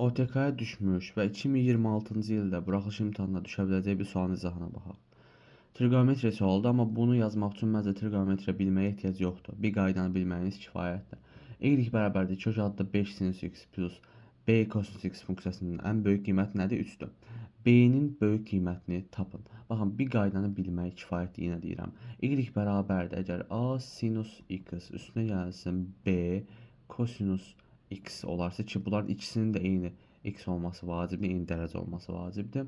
OTK-ya düşmüş və 2026-cı ildə buraxılış imtahanına düşə biləcək bir sualın izahına baxaq. Trigonometriya sualıdır, amma bunu yazmaq üçün məncə trigonometriya bilməyə ehtiyac yoxdur. Bir qaydanı bilməyiniz kifayətdir. Y bərabərdir kök altında 5 sinus x plus b kosinus x funksiyasının ən böyük qiyməti nədir? 3-dür. B-nin böyük qiymətini tapın. Baxın, bir qaydanı bilmək kifayətdir, yenə deyirəm. Y bərabərdir, əgər a sinus x üstünə gəlsin b kosinus x olarsa ki, bunların ikisinin də eyni x olması vacibdir, eyni dərəcə olması vacibdir.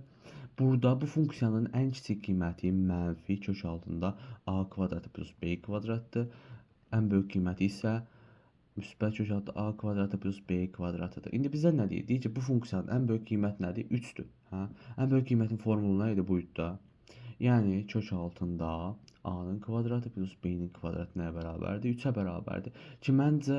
Burada bu funksiyanın ən kiçik qiyməti mənfi kök altında a kvadratı plus b kvadratdır. Ən böyük qiyməti isə müsbət kök altında a kvadratı plus b kvadratıdır. İndi bizə nə deyir? Deyir ki, bu funksiyanın ən böyük qiyməti nədir? 3-dür. Hə? Ən böyük qiymətin formulu nə idi bu iddia? Yəni kök altında a-nın kvadratı plus b-nin kvadratı nəyə bərabərdir? 3-ə bərabərdir. Ki məncə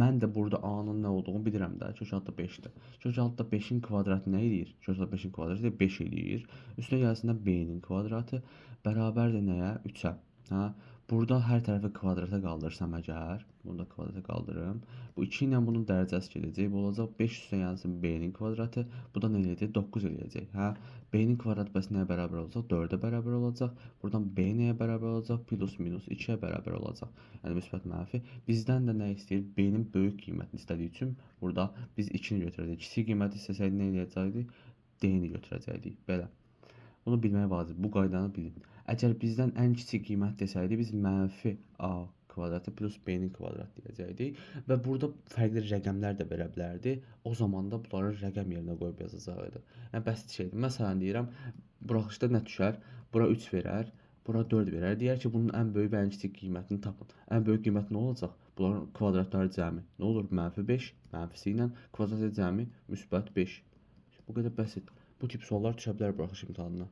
mən də burada a-nın nə olduğunu bilirəm də. Kök altında 5-dir. Kök altında 5-in kvadratı nə eləyir? Kök altında 5-in kvadratı 5 eləyir. Üstünə gəlsin də b-nin kvadratı bərabərdir nəyə? 3-ə. Hə? Burada hər tərəfi kvadrata qaldırsam əgər, bunu da kvadrata qaldırım. Bu 2 ilə bunun dərəcəsi gedəcək. Bu olacaq 5 üstə gəlsin b-nin kvadratı. Bu da nə eləyəcək? 9 eləyəcək. Hə? B-nin kvadratı bəs nəyə bərabər olacaq? 4-ə bərabər olacaq. Buradan b nəyə bərabər olacaq? Plus minus 2-yə bərabər olacaq. Yəni müsbət mənfi. Bizdən də nə istəyir? B-nin böyük qiymətini istədiyi üçün burada biz 2-ni götürəcəyik. Kiçik qiyməti istəsəydik nə eləyəcəkdik? D-ni götürəcəkdik. Belə. Bunu bilmək vacib. Bu qaydanı bilin. Əgər bizdən ən kiçik qiymət desəydi, biz mənfi a kvadratı plus b-nin kvadratı deyəcəkdik və burada fərqli rəqəmlər də verə bilərdi. O zaman da bunları rəqəm yerinə qoyub yazacaqdı. Yəni bəsit şeydir. Məsələn deyirəm, buraxılışda nə düşər? Bura 3 verər, bura 4 verər. Deyər ki, bunun ən böyük və ən kiçik qiymətini tapın. Ən böyük qiymət nə olacaq? Bunların kvadratları cəmi. Nə olur? Mənfi 5, mənfisi ilə kvadratı cəmi müsbət 5. Bu qədər bəsit. Bu tip suallar düşə bilər buraxılış imtahanına.